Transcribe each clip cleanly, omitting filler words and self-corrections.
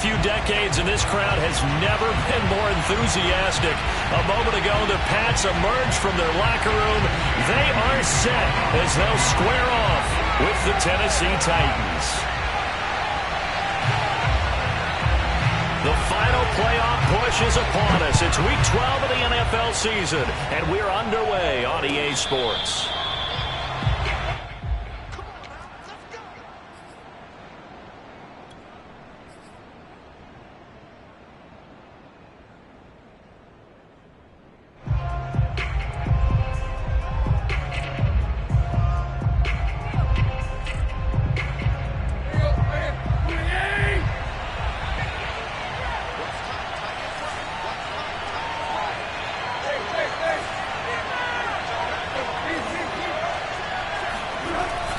few decades, and this crowd has never been more enthusiastic. A moment ago, the Pats emerged from their locker room. They are set as they'll square off with the Tennessee Titans. The final playoff push is upon us. It's Week 12 of the NFL season, and we're underway on EA Sports.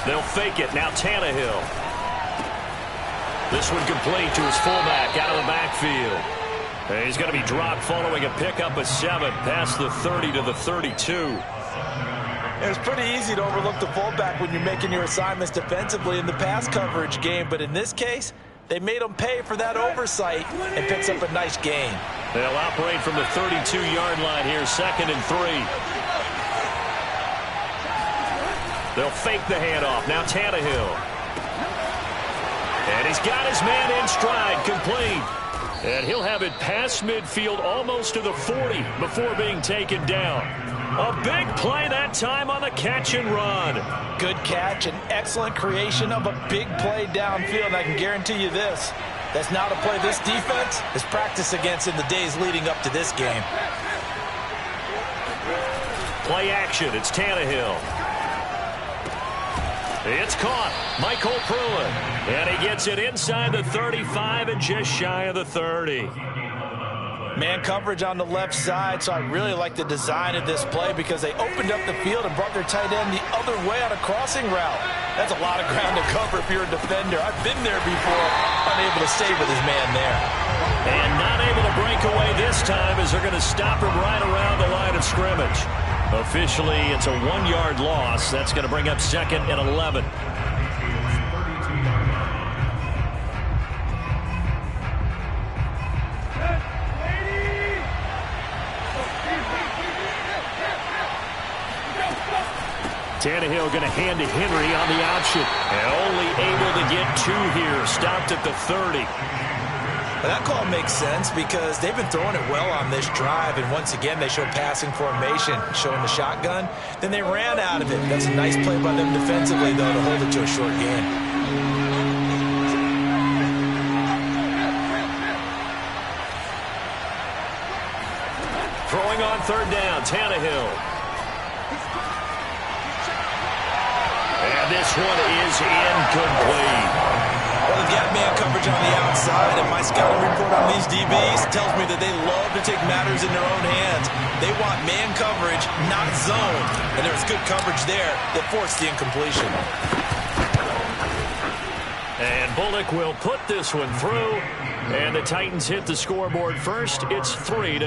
They'll fake it. Now Tannehill. This one complete to his fullback out of the backfield. And he's going to be dropped following a pickup of 7 past the 30 to the 32. It's pretty easy to overlook the fullback when you're making your assignments defensively in the pass coverage game. But in this case, they made him pay for that oversight and picks up a nice gain. They'll operate from the 32-yard line here, 2nd and 3. They'll fake the handoff. Now Tannehill. And he's got his man in stride, complete. And he'll have it past midfield almost to the 40 before being taken down. A big play that time on the catch and run. Good catch and excellent creation of a big play downfield. And I can guarantee you this. That's not a play this defense is practiced against in the days leading up to this game. Play action. It's Tannehill. It's caught. Michael Pruitt. And he gets it inside the 35 and just shy of the 30. Man coverage on the left side, so I really like the design of this play because they opened up the field and brought their tight end the other way on a crossing route. That's a lot of ground to cover if you're a defender. I've been there before, unable to stay with his man there. And not able to break away this time as they're going to stop him right around the line of scrimmage. Officially, it's a 1-yard loss. That's going to bring up 2nd and 11. Tannehill going to hand to Henry on the option. And only able to get 2 here. Stopped at the 30. That call makes sense because they've been throwing it well on this drive, and once again they show passing formation, showing the shotgun. Then they ran out of it. That's a nice play by them defensively, though, to hold it to a short gain. Throwing on 3rd down, Tannehill. And this one is incomplete. Well, they've got man coverage on the outside, and my scouting report on these DBs tells me that they love to take matters in their own hands. They want man coverage, not zone. And there's good coverage there that forced the incompletion. And Bullock will put this one through. And the Titans hit the scoreboard first. It's 3-0.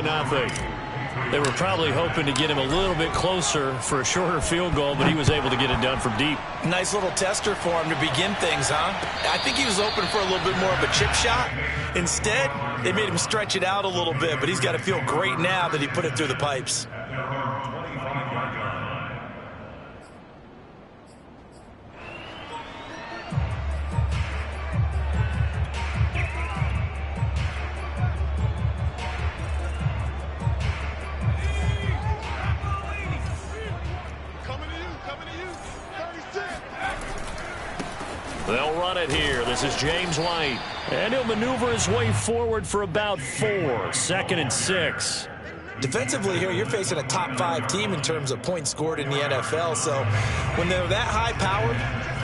They were probably hoping to get him a little bit closer for a shorter field goal, but he was able to get it done from deep. Nice little tester for him to begin things, huh? I think he was open for a little bit more of a chip shot. Instead, they made him stretch it out a little bit, but he's got to feel great now that he put it through the pipes. They'll run it here. This is James White. And he'll maneuver his way forward for about 4. 2nd and 6. Defensively here, you're facing a top 5 team in terms of points scored in the NFL. So when they're that high powered,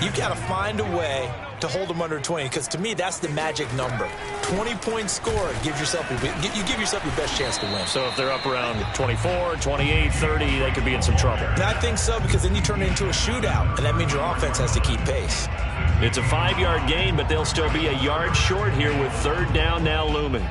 you've got to find a way to hold them under 20. Because to me, that's the magic number. 20 points scored gives yourself you give yourself your best chance to win. So if they're up around 24, 28, 30, they could be in some trouble. I think so, because then you turn it into a shootout, and that means your offense has to keep pace. It's a 5-yard gain, but they'll still be a yard short here with 3rd down now looming.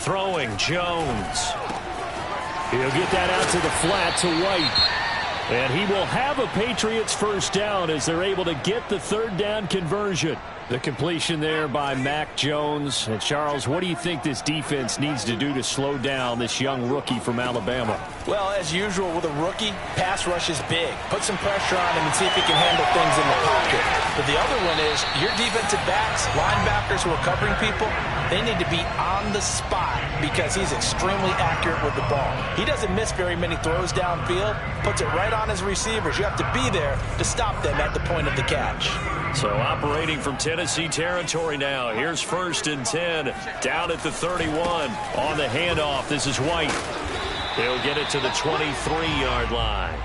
Throwing, Jones. He'll get that out to the flat to White. And he will have a Patriots first down as they're able to get the third down conversion. The completion there by Mac Jones. And Charles, what do you think this defense needs to do to slow down this young rookie from Alabama? Well, as usual with a rookie, pass rush is big. Put some pressure on him and see if he can handle things in the pocket. But the other one is your defensive backs, linebackers who are covering people, they need to be on the spot because he's extremely accurate with the ball. He doesn't miss very many throws downfield, puts it right on his receivers. You have to be there to stop them at the point of the catch. So operating from Tennessee territory now. Here's 1st and 10 down at the 31 on the handoff. This is White. They'll get it to the 23-yard line.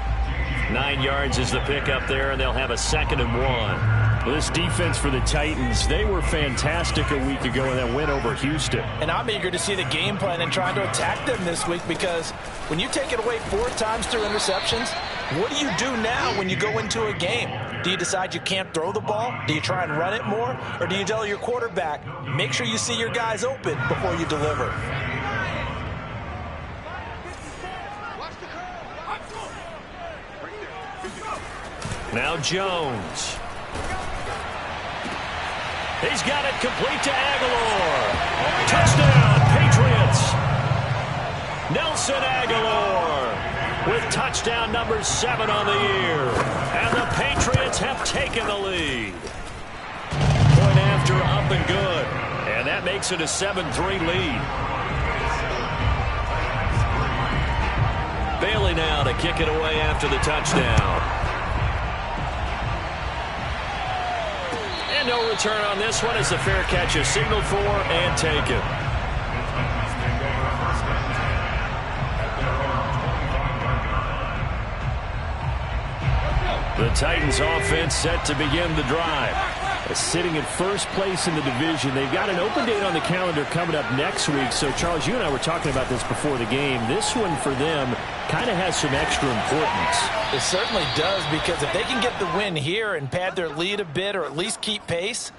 9 yards is the pickup there, and they'll have a 2nd and 1. Well, this defense for the Titans, they were fantastic a week ago in that win over Houston. And I'm eager to see the game plan and trying to attack them this week because when you take it away 4 times through interceptions, what do you do now when you go into a game? Do you decide you can't throw the ball? Do you try and run it more? Or do you tell your quarterback, make sure you see your guys open before you deliver? Now Jones. He's got it complete to Aguilar. Touchdown, Patriots. Nelson Aguilar with touchdown number 7 on the year. And the Patriots have taken the lead. Point after up and good. And that makes it a 7-3 lead. Bailey now to kick it away after the touchdown. And no return on this one as the fair catch is signaled for and taken. The Titans offense set to begin the drive. Sitting in first place in the division. They've got an open date on the calendar coming up next week. So, Charles, you and I were talking about this before the game. This one for them kind of has some extra importance. It certainly does, because if they can get the win here and pad their lead a bit or at least keep pace,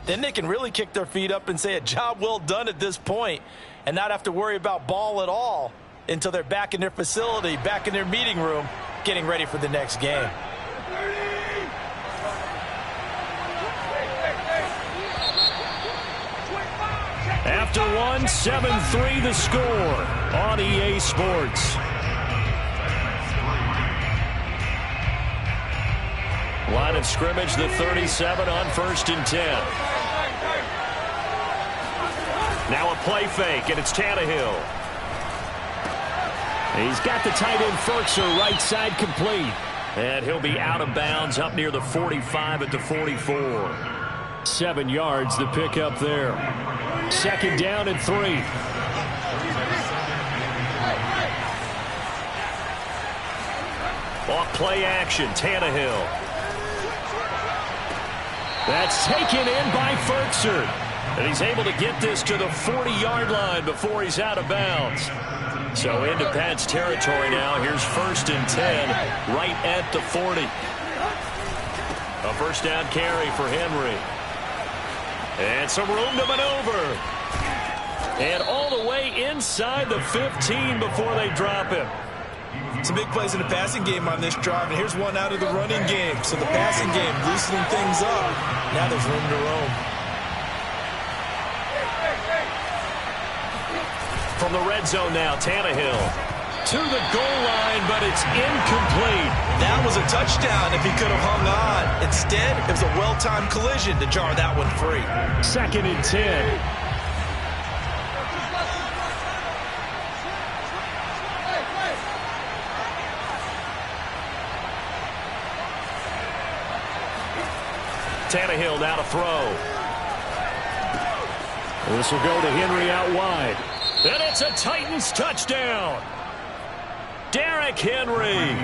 then they can really kick their feet up and say a job well done at this point and not have to worry about ball at all until they're back in their facility, back in their meeting room, getting ready for the next game. After one, 7-3 the score on EA Sports. Line of scrimmage, the 37 on 1st and 10. Now a play fake, and it's Tannehill. He's got the tight end Firkser right side complete. And he'll be out of bounds up near the 45 at the 44. 7 yards, the pickup there. 2nd down and 3. Off play action, Tannehill. That's taken in by Firkser. And he's able to get this to the 40-yard line before he's out of bounds. So into Pat's territory now. Here's 1st and 10 right at the 40. A first down carry for Henry. And some room to maneuver. And all the way inside the 15 before they drop him. Some big plays in the passing game on this drive, and here's one out of the running game. So the passing game loosening things up. Now there's room to roam. From the red zone now, Tannehill to the goal line, but it's incomplete. That was a touchdown if he could have hung on. Instead, it was a well-timed collision to jar that one free. 2nd and 10. Tannehill now to throw. This will go to Henry out wide. And it's a Titans touchdown. Derrick Henry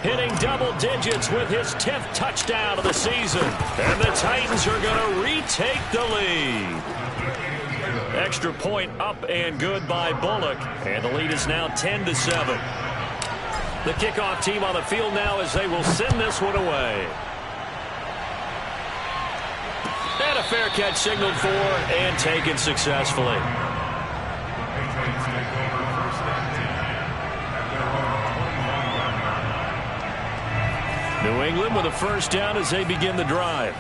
hitting double digits with his 10th touchdown of the season. And the Titans are going to retake the lead. Extra point up and good by Bullock. And the lead is now 10-7. The kickoff team on the field now as they will send this one away. And a fair catch signaled for and taken successfully. New England with a first down as they begin the drive.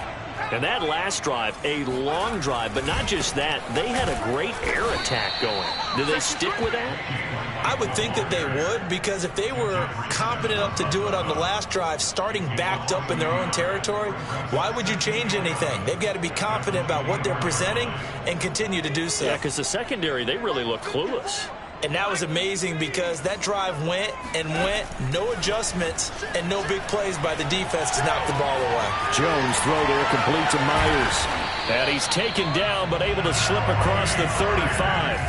And that last drive, a long drive, but not just that. They had a great air attack going. Do they stick with that? I would think that they would, because if they were confident enough to do it on the last drive, starting backed up in their own territory, why would you change anything? They've got to be confident about what they're presenting and continue to do so. Yeah, because the secondary, they really look clueless. And that was amazing because that drive went and went, no adjustments, and no big plays by the defense to knock the ball away. Jones throw there complete to Myers. And he's taken down but able to slip across the 35.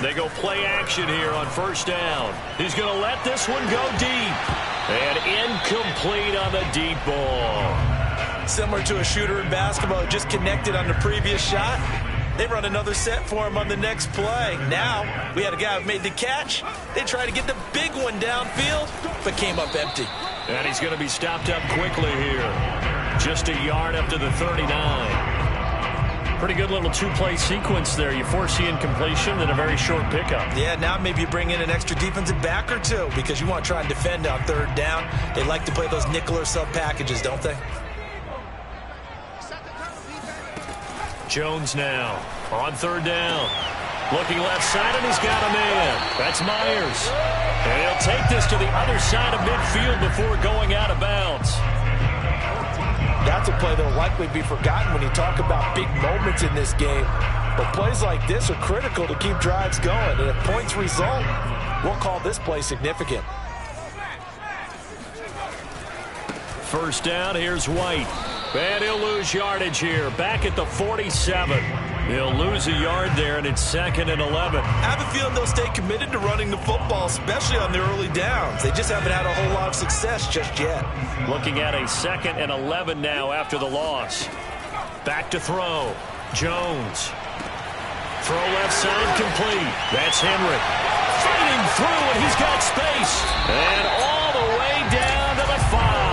They go play action here on first down. He's going to let this one go deep. And incomplete on the deep ball. Similar to a shooter in basketball, just connected on the previous shot. They run another set for him on the next play. Now, we had a guy who made the catch. They tried to get the big one downfield, but came up empty. And he's going to be stopped up quickly here. Just a yard up to the 39. Pretty good little two-play sequence there. You force the incompletion, then a very short pickup. Yeah, now maybe you bring in an extra defensive back or two because you want to try and defend on third down. They like to play those nickel or sub packages, don't they? Jones now on third down. Looking left side, and he's got a man. That's Myers. And he'll take this to the other side of midfield before going out of bounds. That's a play that will likely be forgotten when you talk about big moments in this game. But plays like this are critical to keep drives going. And if points result, we'll call this play significant. First down, here's White. And he'll lose yardage here. Back at the 47. He'll lose a yard there, and it's 2nd and 11. I have a feeling they'll stay committed to running the football, especially on their early downs. They just haven't had a whole lot of success just yet. Looking at a 2nd and 11 now after the loss. Back to throw. Jones. Throw left side complete. That's Henry. Fighting through, and he's got space. And all the way down to the 5.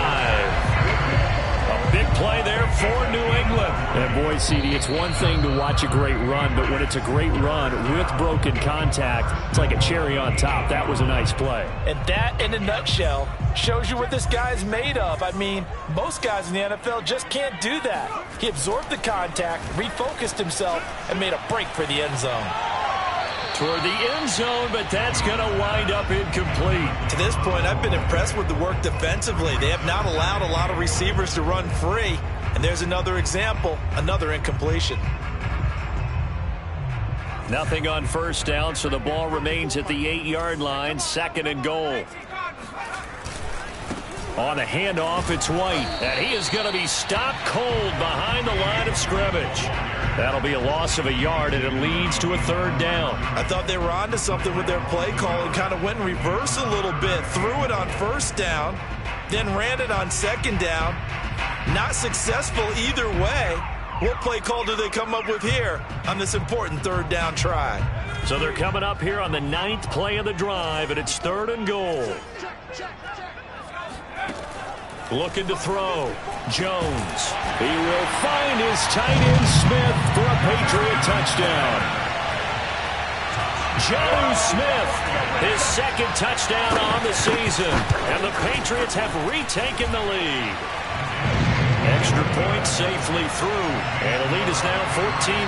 Big play there for New England. And boy, CD, it's one thing to watch a great run, but when it's a great run with broken contact, it's like a cherry on top. That was a nice play. And that, in a nutshell, shows you what this guy's made of. I mean, most guys in the NFL just can't do that. He absorbed the contact, refocused himself, and made a break for the end zone. Toward the end zone, but that's going to wind up incomplete. To this point, I've been impressed with the work defensively. They have not allowed a lot of receivers to run free. And there's another example, another incompletion. Nothing on first down, so the ball remains at the 8-yard line, 2nd and goal. On the handoff, it's White, and he is going to be stopped cold behind the line of scrimmage. That'll be a loss of a yard, and it leads to a 3rd down. I thought they were onto something with their play call and kind of went in reverse a little bit. Threw it on first down, then ran it on 2nd down. Not successful either way. What play call do they come up with here on this important 3rd down try? So they're coming up here on the 9th play of the drive, and it's 3rd and goal. Looking to throw. Jones. He will find his tight end Smith for a Patriot touchdown. Jonnu Smith, his 2nd touchdown on the season. And the Patriots have retaken the lead. Extra point safely through. And the lead is now 14-10.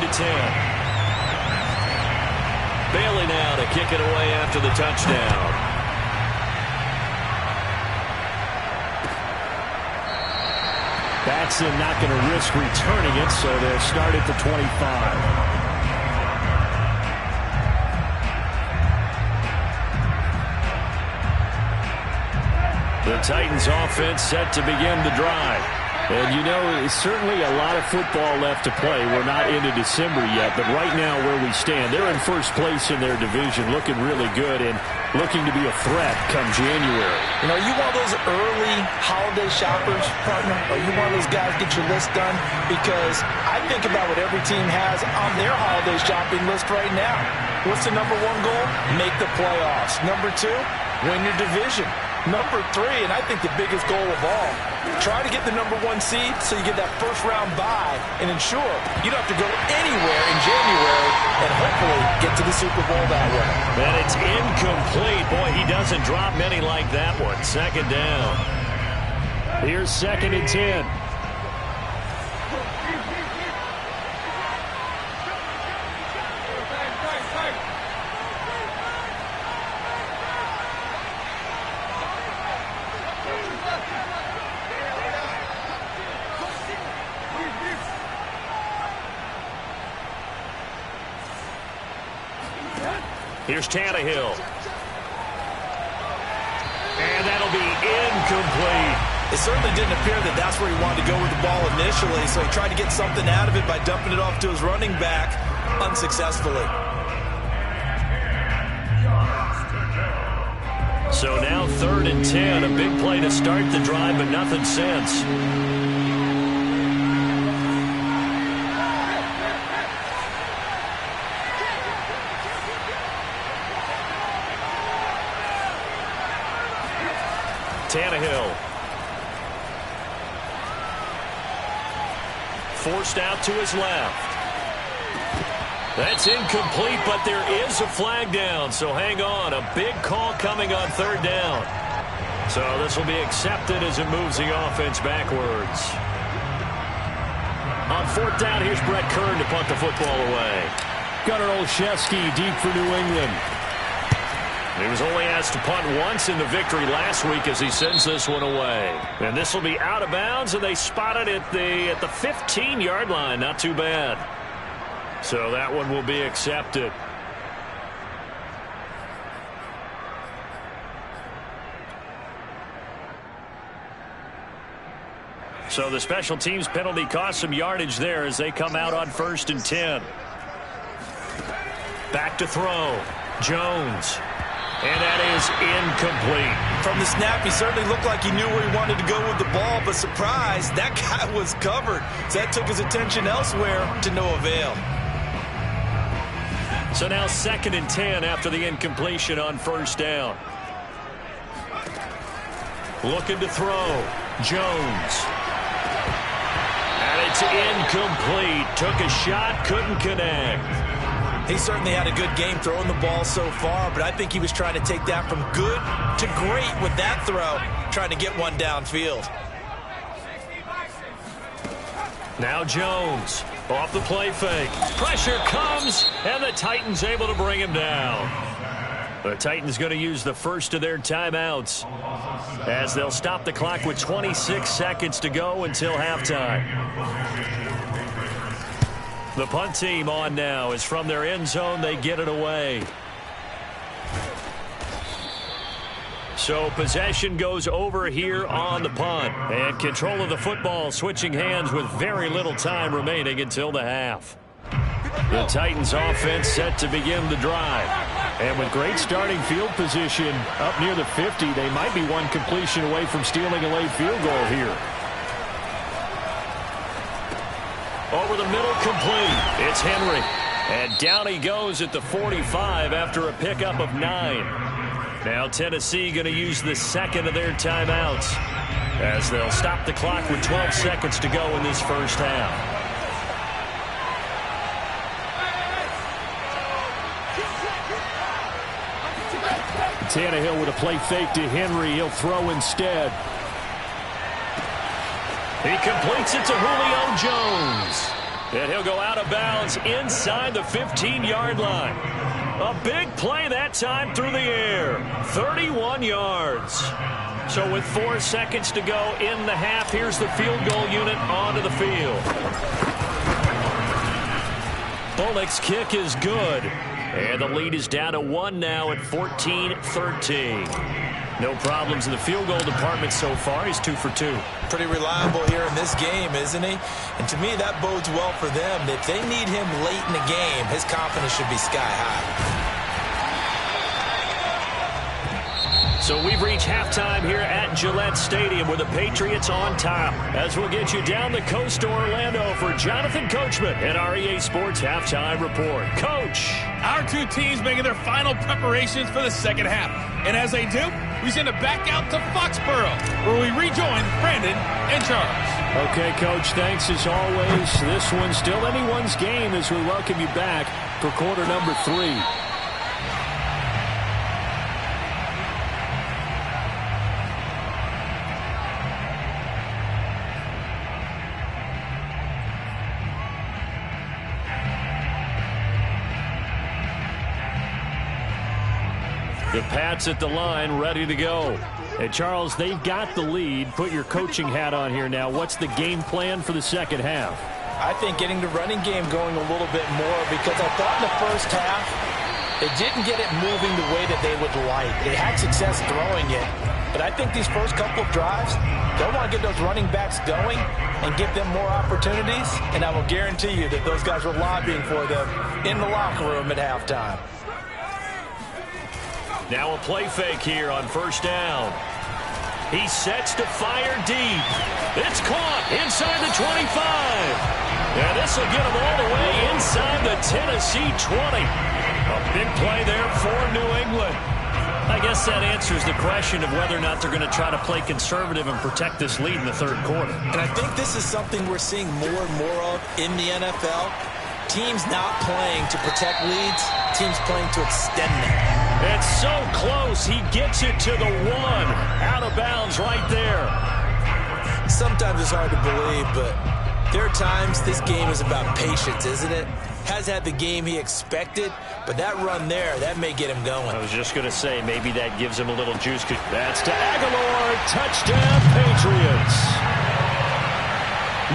Bailey now to kick it away after the touchdown. Batson not going to risk returning it, so they'll start at the 25. The Titans offense set to begin the drive. And you know, it's certainly a lot of football left to play. We're not into December yet, but right now where we stand, they're in first place in their division, looking really good and looking to be a threat come January. You know, are you one of those early holiday shoppers, partner? Are you one of those guys get your list done? Because I think about what every team has on their holiday shopping list right now. What's the #1 goal? Make the playoffs. #2, win your division. Number 3, and I think the biggest goal of all, try to get the number 1 seed so you get that first-round bye and ensure you don't have to go anywhere in January and hopefully get to the Super Bowl that way. And it's incomplete. Boy, he doesn't drop many like that one. Second down. Here's 2nd and 10. Here's Tannehill. And that'll be incomplete. It certainly didn't appear that that's where he wanted to go with the ball initially, so he tried to get something out of it by dumping it off to his running back unsuccessfully. So now 3rd and 10. A big play to start the drive, but nothing since. Tannehill. Forced out to his left. That's incomplete, but there is a flag down, so hang on. A big call coming on 3rd down. So this will be accepted as it moves the offense backwards. On 4th down, here's Brett Kern to punt the football away. Gunnar Olszewski deep for New England. He was only asked to punt once in the victory last week as he sends this one away. And this will be out of bounds, and they spot it at the 15-yard line. Not too bad. So that one will be accepted. So the special teams penalty cost some yardage there as they come out on 1st and 10. Back to throw. Jones. And that is incomplete. From the snap, he certainly looked like he knew where he wanted to go with the ball, but surprise, that guy was covered. So that took his attention elsewhere to no avail. So now 2nd and 10 after the incompletion on 1st down. Looking to throw. Jones. And it's incomplete. Took a shot, couldn't connect. He certainly had a good game throwing the ball so far, but I think he was trying to take that from good to great with that throw, trying to get one downfield. Now Jones off the play fake. Pressure comes, and the Titans able to bring him down. The Titans going to use the first of their timeouts as they'll stop the clock with 26 seconds to go until halftime. The punt team on now is from their end zone. They get it away. So possession goes over here on the punt. And control of the football switching hands with very little time remaining until the half. The Titans offense set to begin the drive. And with great starting field position up near the 50, they might be one completion away from stealing a late field goal here. Over the middle, complete. It's Henry. And down he goes at the 45 after a pickup of 9. Now Tennessee going to use the second of their timeouts as they'll stop the clock with 12 seconds to go in this first half. Tannehill with a play fake to Henry. He'll throw instead. He completes it to Julio Jones. And he'll go out of bounds inside the 15-yard line. A big play that time through the air. 31 yards. So with 4 seconds to go in the half, here's the field goal unit onto the field. Bullock's kick is good. And the lead is down to 1 now at 14-13. No problems in the field goal department so far. He's 2 for 2. Pretty reliable here in this game, isn't he? And to me, that bodes well for them. If they need him late in the game, his confidence should be sky high. So we've reached halftime here at Gillette Stadium with the Patriots on top. As we'll get you down the coast to Orlando for Jonathan Coachman and our EA Sports Halftime Report. Coach. Our two teams making their final preparations for the second half. And as they do, we send it back out to Foxborough, where we rejoin Brandon and Charles. Okay, Coach, thanks as always. This one's still anyone's game as we welcome you back for quarter number 3. The Pats at the line, ready to go. And, Charles, they've got the lead. Put your coaching hat on here now. What's the game plan for the second half? I think getting the running game going a little bit more, because I thought in the first half they didn't get it moving the way that they would like. They had success throwing it, but I think these first couple of drives, they'll want to get those running backs going and give them more opportunities, and I will guarantee you that those guys were lobbying for them in the locker room at halftime. Now a play fake here on first down. He sets to fire deep. It's caught inside the 25. And this will get him all the way inside the Tennessee 20. A big play there for New England. I guess that answers the question of whether or not they're going to try to play conservative and protect this lead in the third quarter. And I think this is something we're seeing more and more of in the NFL. Teams not playing to protect leads, teams playing to extend them. It's so close. He gets it to the 1. Out of bounds right there. Sometimes it's hard to believe, but there are times this game is about patience, isn't it? Has had the game he expected, but that run there, that may get him going. I was just going to say, maybe that gives him a little juice. That's to Aguilar. Touchdown, Patriots.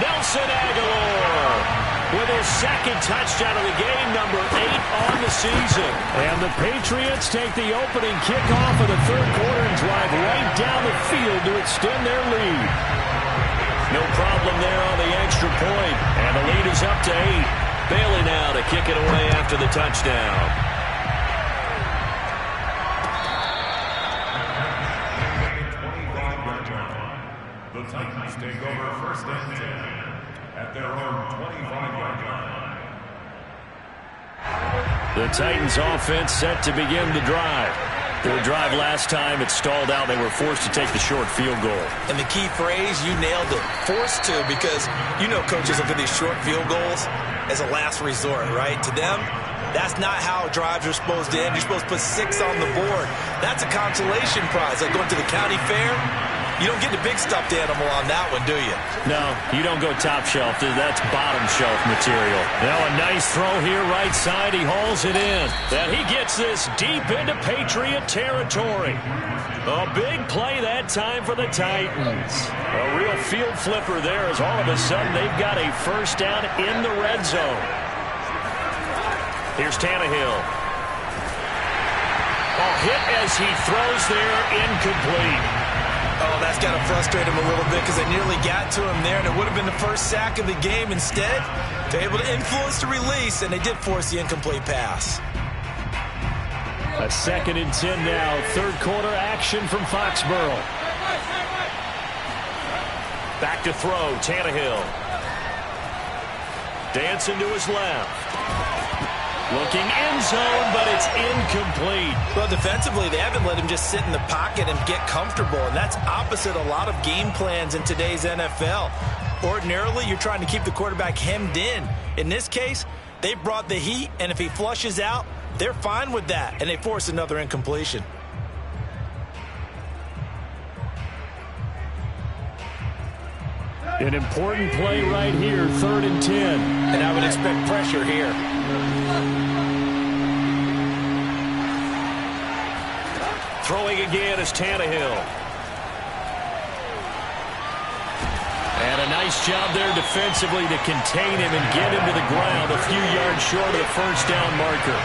Nelson Aguilar with his second touchdown of the game, number 8 on the season. And the Patriots take the opening kickoff of the third quarter and drive right down the field to extend their lead. No problem there on the extra point. And the lead is up to 8. Bailey now to kick it away after the touchdown. The Titans take over first and 10 at their own 25-yard line. The Titans offense set to begin the drive. Their drive last time, it stalled out. They were forced to take the short field goal. And the key phrase, you nailed it. Forced to, because you know coaches look at these short field goals as a last resort, right? To them, that's not how drives are supposed to end. You're supposed to put 6 on the board. That's a consolation prize. Like going to the county fair, you don't get the big stuffed animal on that one, do you? No, you don't go top shelf. That's bottom shelf material. Now a nice throw here right side. He hauls it in. And he gets this deep into Patriot territory. A big play that time for the Titans. A real field flipper there as all of a sudden they've got a first down in the red zone. Here's Tannehill. Hit as he throws there, incomplete. Oh, that's got to frustrate him a little bit because they nearly got to him there, and it would have been the first sack of the game. Instead, they're able to influence the release, and they did force the incomplete pass. A 2nd and 10 now. Third quarter action from Foxborough. Back to throw, Tannehill. Dancing to his left. Looking end zone, but it's incomplete. Well, defensively, they haven't let him just sit in the pocket and get comfortable, and that's opposite a lot of game plans in today's NFL. Ordinarily, you're trying to keep the quarterback hemmed in. In this case, they brought the heat, and if he flushes out, they're fine with that, and they force another incompletion. An important play right here, 3rd and 10. And I would expect pressure here. Throwing again is Tannehill. And a nice job there defensively to contain him and get him to the ground a few yards short of the first down marker.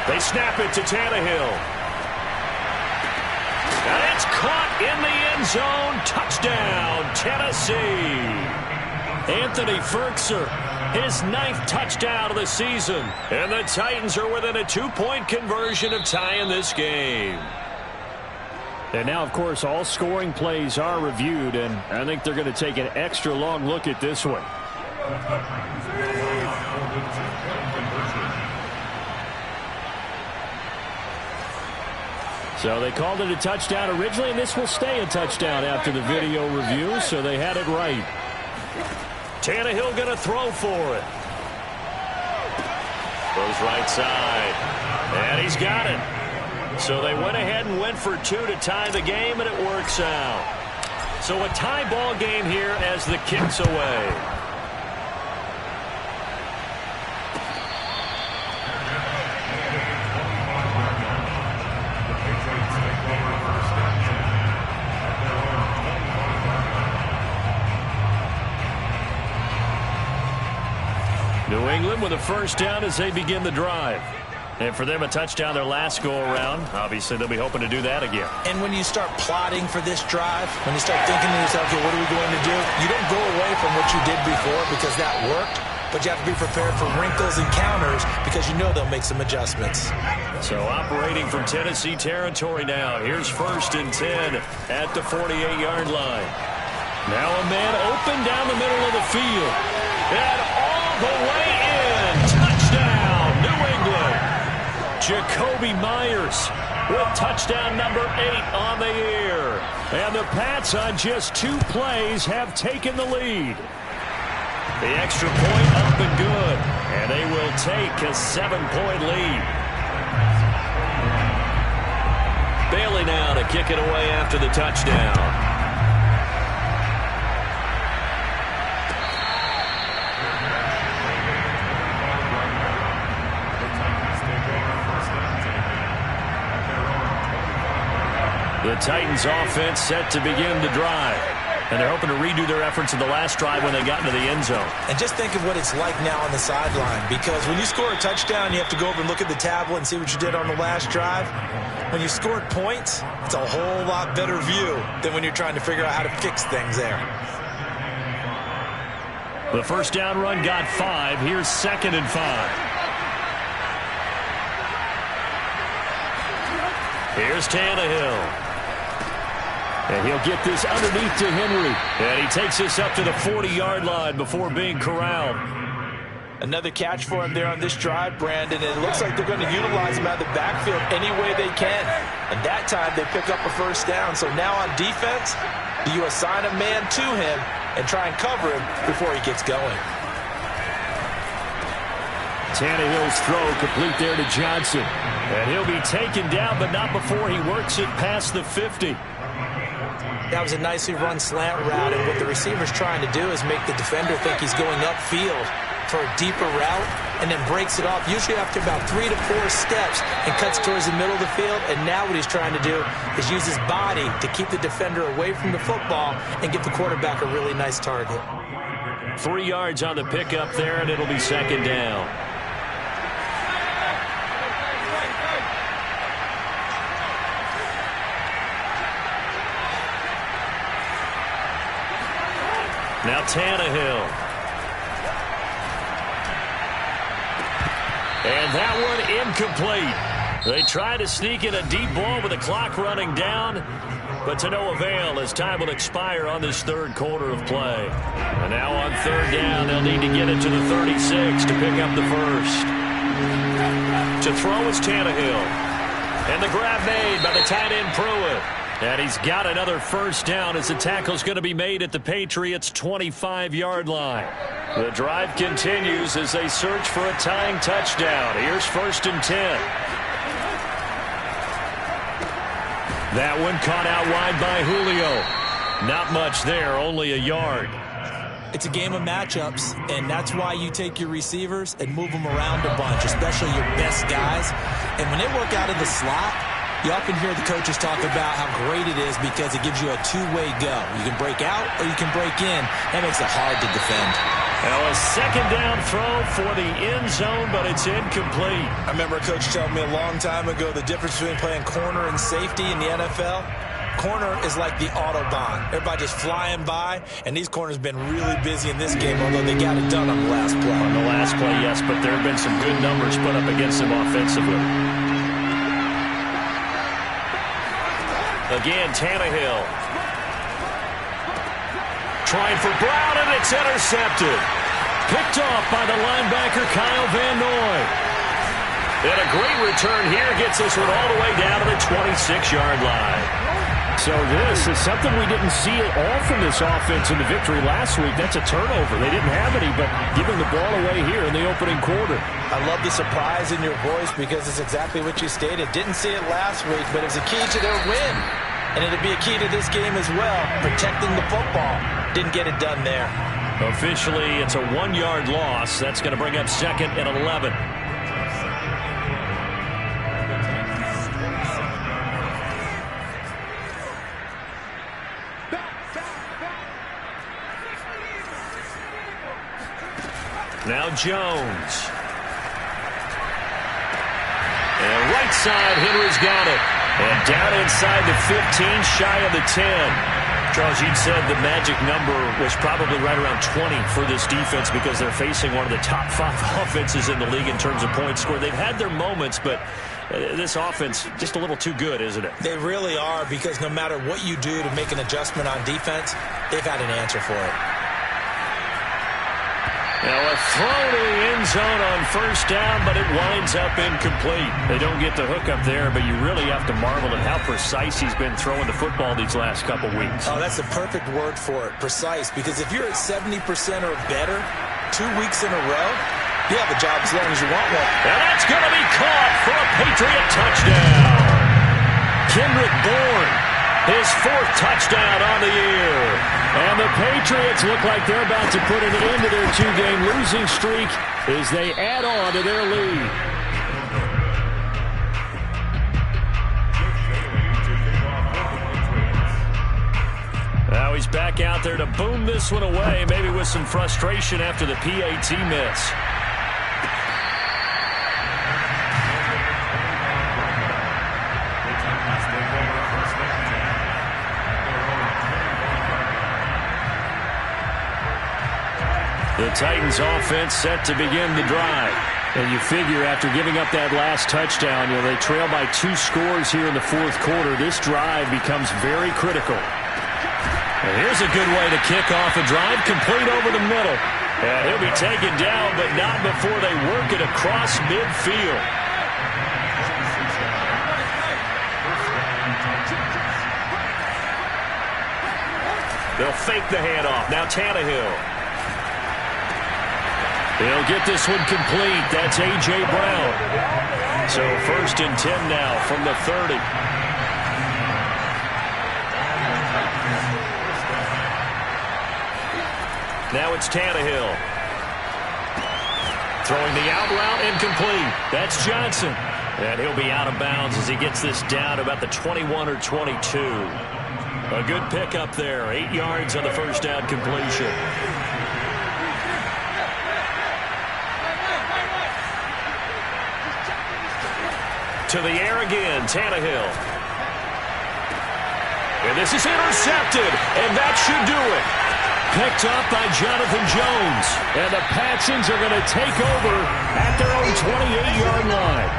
They snap it to Tannehill. And it's caught in the end zone. Touchdown, Tennessee. Anthony Firkser, his 9th touchdown of the season. And the Titans are within a 2-point conversion of tying this game. And now, of course, all scoring plays are reviewed, and I think they're going to take an extra long look at this one. So they called it a touchdown originally, and this will stay a touchdown after the video review, so they had it right. Tannehill going to throw for it. Goes right side. And he's got it. So they went ahead and went for 2 to tie the game, and it works out. So a tie ball game here as the kick's away. New England with a first down as they begin the drive. And for them, a touchdown their last go-around. Obviously, they'll be hoping to do that again. And when you start plotting for this drive, when you start thinking to yourself, okay, what are we going to do? You don't go away from what you did before because that worked, but you have to be prepared for wrinkles and counters because you know they'll make some adjustments. So operating from Tennessee territory now. Here's 1st and 10 at the 48-yard line. Now a man open down the middle of the field. And all the way in. Touchdown, New England. Jacoby Myers with touchdown number 8 on the year. And the Pats on just 2 plays have taken the lead. The extra point up and good. And they will take a 7-point lead. Bailey now to kick it away after the touchdown. The Titans offense set to begin the drive. And they're hoping to redo their efforts in the last drive when they got into the end zone. And just think of what it's like now on the sideline. Because when you score a touchdown, you have to go over and look at the tablet and see what you did on the last drive. When you scored points, it's a whole lot better view than when you're trying to figure out how to fix things there. The first down run got 5. Here's 2nd and 5. Here's Tannehill. And he'll get this underneath to Henry. And he takes this up to the 40-yard line before being corralled. Another catch for him there on this drive, Brandon. And it looks like they're going to utilize him out of the backfield any way they can. And that time they pick up a first down. So now on defense, do you assign a man to him and try and cover him before he gets going? Tannehill's throw complete there to Johnson. And he'll be taken down, but not before he works it past the 50. That was a nicely run slant route, and what the receiver's trying to do is make the defender think he's going upfield for a deeper route and then breaks it off, usually after about 3 to 4 steps, and cuts towards the middle of the field. And now what he's trying to do is use his body to keep the defender away from the football and give the quarterback a really nice target. 3 yards on the pickup there, and it'll be 2nd down. Now Tannehill. And that one incomplete. They try to sneak in a deep ball with the clock running down, but to no avail as time will expire on this 3rd quarter of play. And now on 3rd down, they'll need to get it to the 36 to pick up the first. To throw is Tannehill. And the grab made by the tight end Pruitt. And he's got another first down as the tackle's going to be made at the Patriots' 25-yard line. The drive continues as they search for a tying touchdown. Here's 1st and 10. That one caught out wide by Julio. Not much there, only a yard. It's a game of matchups, and that's why you take your receivers and move them around a bunch, especially your best guys. And when they work out of the slot, you often hear the coaches talk about how great it is because it gives you a two-way go. You can break out or you can break in. That makes it hard to defend. Now a second down throw for the end zone, but it's incomplete. I remember a coach telling me a long time ago the difference between playing corner and safety in the NFL. Corner is like the Autobahn. Everybody just flying by, and these corners have been really busy in this game, although they got it done on the last play. On the last play, yes, but there have been some good numbers put up against them offensively. Again, Tannehill. Trying for Brown, and it's intercepted. Picked off by the linebacker, Kyle Van Noy. And a great return here gets this one all the way down to the 26-yard line. So this is something we didn't see at all from this offense in the victory last week. That's a turnover. They didn't have any, but giving the ball away here in the opening quarter. I love the surprise in your voice because it's exactly what you stated. Didn't see it last week, but it was a key to their win. And it'll be a key to this game as well, protecting the football. Didn't get it done there. Officially, it's a 1-yard loss. That's going to bring up 2nd and 11. Now Jones. And right side, Henry's got it. And down inside the 15, shy of the 10. Charles, you'd said the magic number was probably right around 20 for this defense because they're facing one of the top 5 offenses in the league in terms of points scored. They've had their moments, but this offense just a little too good, isn't it? They really are, because no matter what you do to make an adjustment on defense, they've had an answer for it. Now a throw to the end zone on first down, but it winds up incomplete. They don't get the hook up there, but you really have to marvel at how precise he's been throwing the football these last couple weeks. Oh, that's the perfect word for it, precise, because if you're at 70% or better 2 weeks in a row, you have a job as long as you want one. And that's going to be caught for a Patriot touchdown. Kendrick Bourne, his 4th touchdown on the year. And the Patriots look like they're about to put an end to their 2-game losing streak as they add on to their lead. Now he's back out there to boom this one away, maybe with some frustration after the PAT miss. The Titans offense set to begin the drive. And you figure after giving up that last touchdown, they trail by 2 scores here in the 4th quarter. This drive becomes very critical. And here's a good way to kick off a drive, complete over the middle. And he'll be taken down, but not before they work it across midfield. They'll fake the handoff. Now Tannehill. He'll get this one complete. That's A.J. Brown. So 1st and 10 now from the 30. Now it's Tannehill. Throwing the out route, incomplete. That's Johnson. And he'll be out of bounds as he gets this down about the 21 or 22. A good pickup there. 8 yards on the first down completion. To the air again, Tannehill. And this is intercepted, and that should do it. Picked up by Jonathan Jones. And the Patsons are going to take over at their own 28-yard line.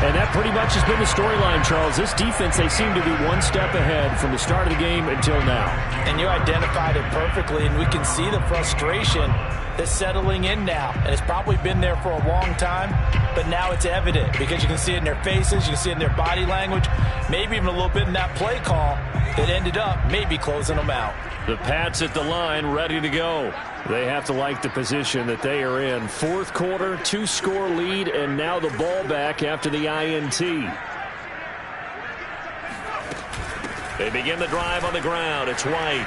And that pretty much has been the storyline, Charles. This defense, they seem to be one step ahead from the start of the game until now. And you identified it perfectly, and we can see the frustration that's settling in now. And it's probably been there for a long time, but now it's evident because you can see it in their faces, you can see it in their body language, maybe even a little bit in that play call that ended up maybe closing them out. The Pats at the line, ready to go. They have to like the position that they are in. 4th quarter, 2-score lead, and now the ball back after the INT. They begin the drive on the ground. It's White.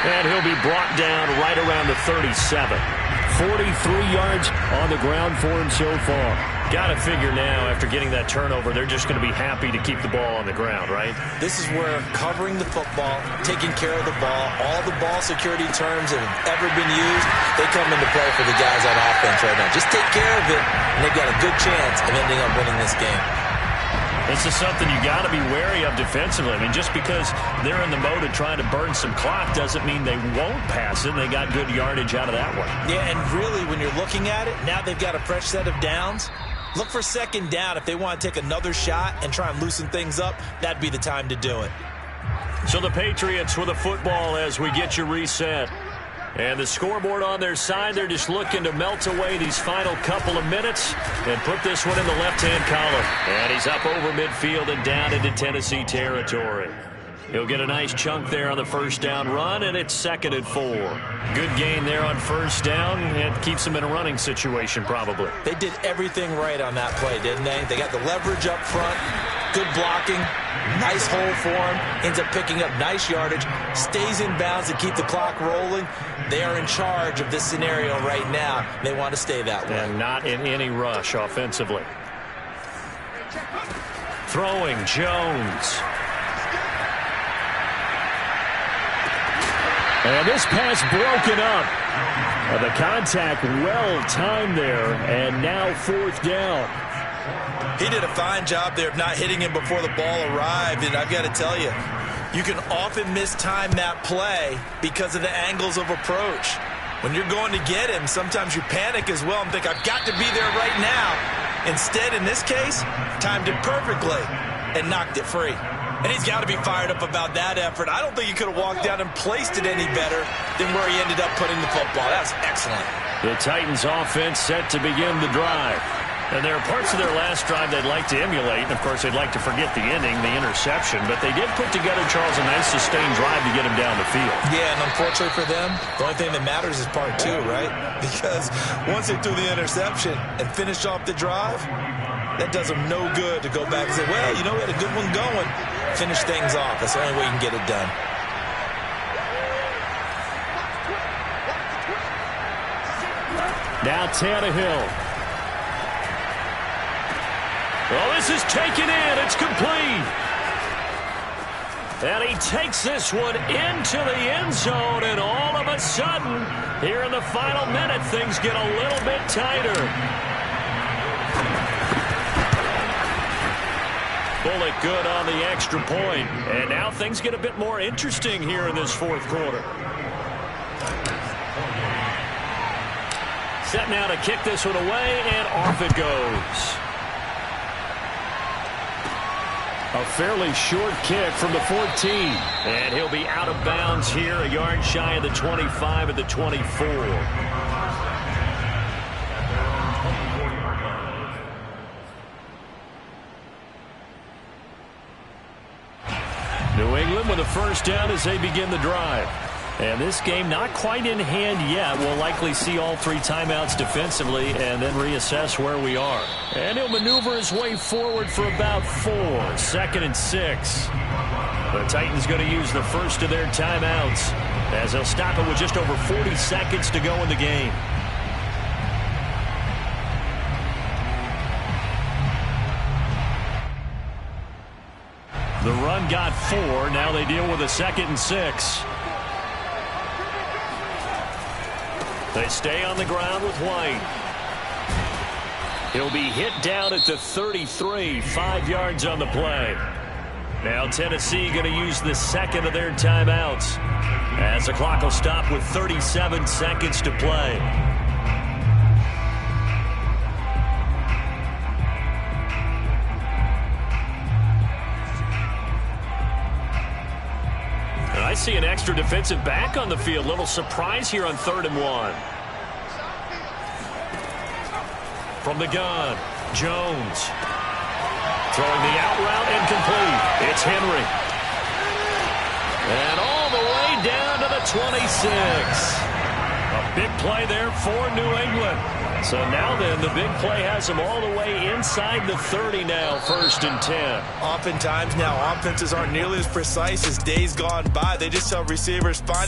And he'll be brought down right around the 37. 43 yards on the ground for him so far. Got to figure now, after getting that turnover, they're just going to be happy to keep the ball on the ground, right? This is where covering the football, taking care of the ball, all the ball security terms that have ever been used, they come into play for the guys on offense right now. Just take care of it, and they've got a good chance of ending up winning this game. This is something you got to be wary of defensively. I mean, just because they're in the mode of trying to burn some clock doesn't mean they won't pass it. They got good yardage out of that one. Yeah, and really, when you're looking at it, now they've got a fresh set of downs. Look for second down. If they want to take another shot and try and loosen things up, that'd be the time to do it. So the Patriots with a football as we get you reset. And the scoreboard on their side, they're just looking to melt away these final couple of minutes and put this one in the left-hand column. And he's up over midfield and down into Tennessee territory. He'll get a nice chunk there on the first down run, and it's 2nd and 4. Good gain there on first down, and keeps them in a running situation probably. They did everything right on that play, didn't they? They got the leverage up front, good blocking, nice hole for him, ends up picking up nice yardage, stays in bounds to keep the clock rolling. They are in charge of this scenario right now. They want to stay that way. And not in any rush offensively. Throwing, Jones. And this pass broken up. The contact well-timed there, and now 4th down. He did a fine job there of not hitting him before the ball arrived, and I've got to tell you, you can often mistime that play because of the angles of approach. When you're going to get him, sometimes you panic as well and think, I've got to be there right now. Instead, in this case, timed it perfectly and knocked it free. And he's got to be fired up about that effort. I don't think he could have walked down and placed it any better than where he ended up putting the football. That's excellent. The Titans offense set to begin the drive. And there are parts of their last drive they'd like to emulate. And, of course, they'd like to forget the ending, the interception. But they did put together, Charles, a nice sustained drive to get him down the field. Yeah, and unfortunately for them, the only thing that matters is part 2, right? Because once they threw the interception and finished off the drive, that does them no good to go back and say, well, you know, we had a good one going. Finish things off. That's the only way you can get it done. Now Tannehill. Well, this is taken in. It's complete. And he takes this one into the end zone, and all of a sudden, here in the final minute, things get a little bit tighter. Bullock good on the extra point. And now things get a bit more interesting here in this 4th quarter. Set now to kick this one away, and off it goes. A fairly short kick from the 14. And he'll be out of bounds here, a yard shy of the 25 at the 24. New England with a first down as they begin the drive. And this game not quite in hand yet. We'll likely see all 3 timeouts defensively and then reassess where we are. And he'll maneuver his way forward for about 4. 2nd and 6. The Titans going to use the first of their timeouts as they'll stop it with just over 40 seconds to go in the game. The run got 4. Now they deal with a 2nd and 6. They stay on the ground with White. He'll be hit down at the 33, 5 yards on the play. Now Tennessee going to use the 2nd of their timeouts as the clock will stop with 37 seconds to play. I see an extra defensive back on the field. Little surprise here on 3rd and 1. From the gun, Jones. Throwing the out route incomplete. It's Henry. And all the way down to the 26. A big play there for New England. So now then, the big play has them all the way inside the 30 now, 1st and 10. Oftentimes now, offenses aren't nearly as precise as days gone by. They just tell receivers, find